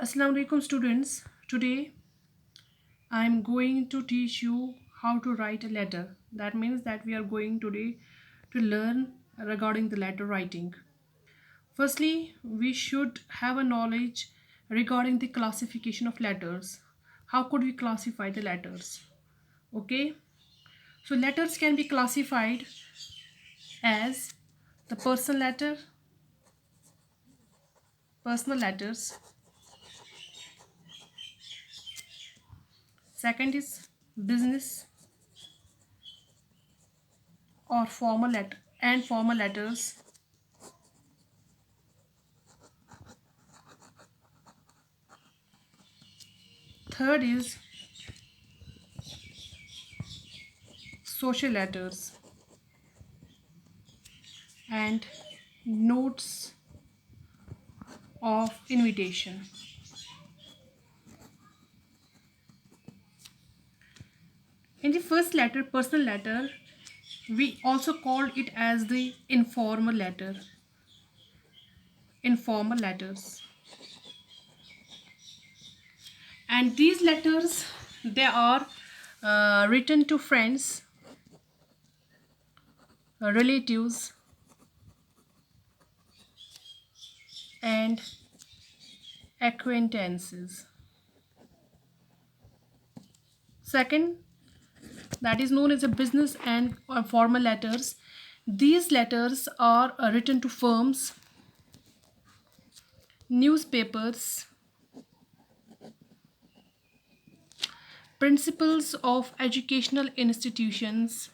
Assalamu alaikum students. Today I am going to teach you how to write a letter. That means that we are going today to learn regarding the letter writing. Firstly, we should have a knowledge regarding the classification of letters. How could we classify the letters? Okay? So letters can be classified as the personal letters. Second is business or formal letters. Third is social letters and notes of invitation. In the first letter, personal letter, we also called it as the informal letters. And these letters, they are written to friends, relatives, and acquaintances. Second, that is known as a business and formal letters. These letters are written to firms, newspapers, principals of educational institutions,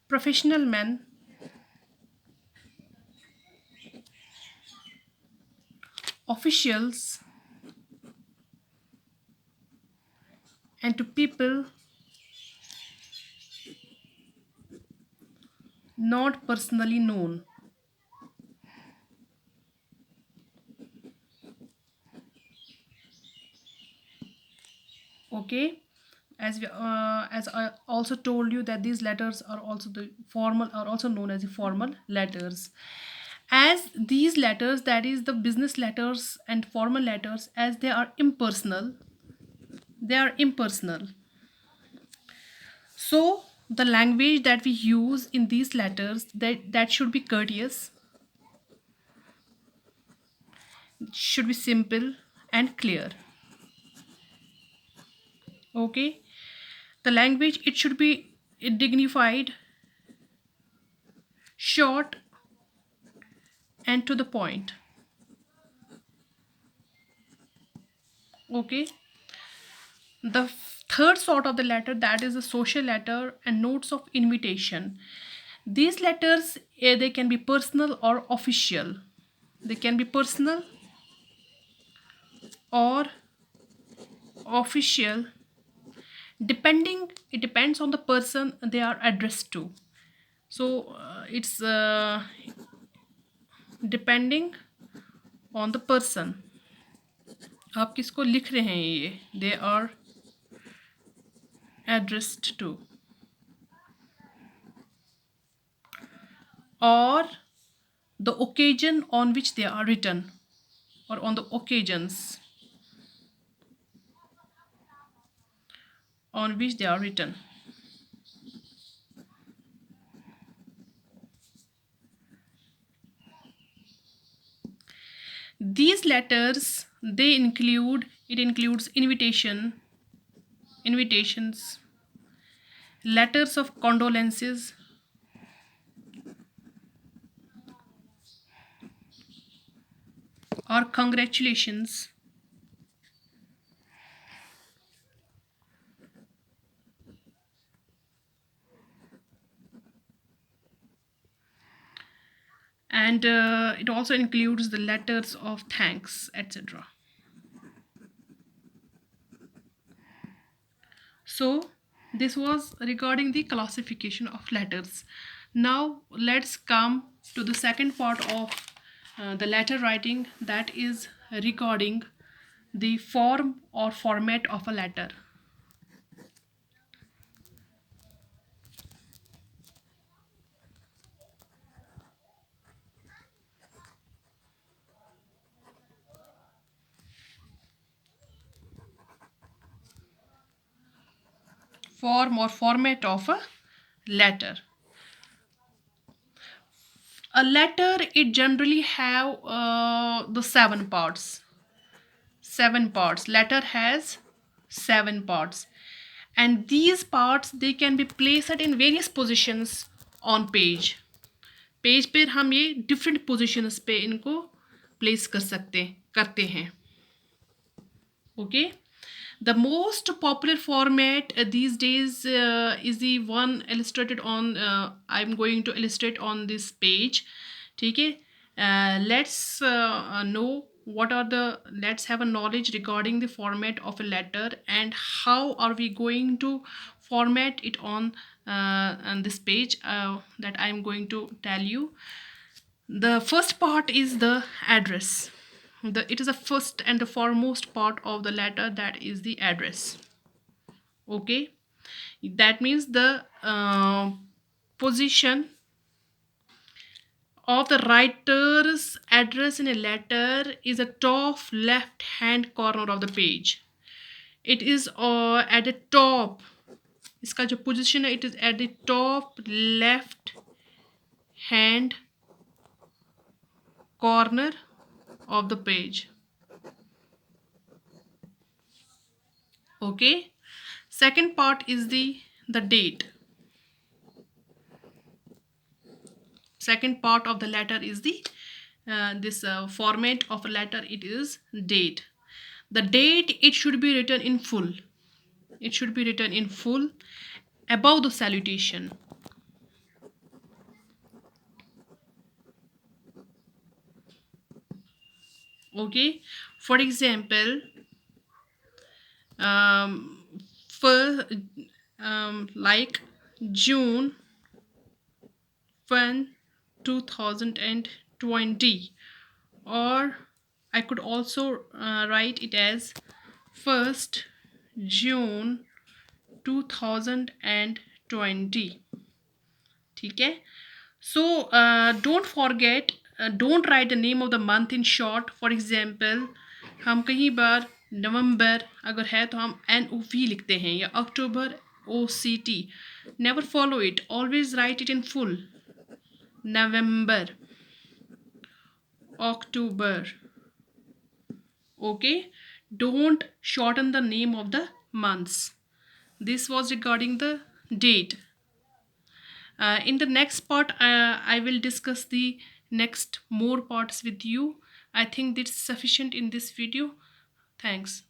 professional men, officials, and to people not personally known. Okay, as I also told you that these letters are also the formal are also known as the formal letters. As these letters, that is the business letters and formal letters, as they are impersonal. So the language that we use in these letters, that should be courteous, should be simple and clear. Okay, the language, it should be dignified, short, and to the point. Okay, the third sort of the letter, that is a social letter and notes of invitation. These letters, they can be personal or official. They can be personal or official, depending, it depends on the person they are addressed to. So it's depending on the person. आप किसको लिख रहे हैं, ये they are addressed to, or the occasion on which they are written, or on the occasions on which they are written. These letters, they include, it includes invitations, letters of condolences, or congratulations, and it also includes the letters of thanks, etc. So this was regarding the classification of letters. Now let's come to the second part of the letter writing, that is regarding the form or format of a letter. form or format of a letter. A letter, it generally have the seven parts. Seven parts. Letter has seven parts, and these parts they can be placed in various positions on page. Page पर हम ये different positions पे इनको place करते हैं. Okay. The most popular format these days is the one illustrated on I'm going to illustrate on this page. ठीक है. Let's know what are the let's have a knowledge regarding the format of a letter and how are we going to format it on this page that I'm going to tell you. The first part is the address. It is the first and the foremost part of the letter, that is the address. Okay, that means the position of the writer's address in a letter is the top left hand corner of the page. It is at the top. इसका जो position है, it is at the top left hand corner of the page. Okay. Second part is the date. Second part of the letter is the this format of a letter, it is date. The date, it should be written in full. It should be written in full above the salutation. Okay. For example, for like June 1, 2020, or I could also write it as 1st June 2020. ठीक है. So don't forget, don't write the name of the month in short. For example, हम कहीं बार नवंबर अगर है तो हम NOV लिखते हैं, या अक्टूबर OCT. Never follow it. Always write it in full. November, October. Okay. Don't shorten the name of the months. This was regarding the date. In the next part, I will discuss the next more parts with you. I think this is sufficient in this video. Thanks.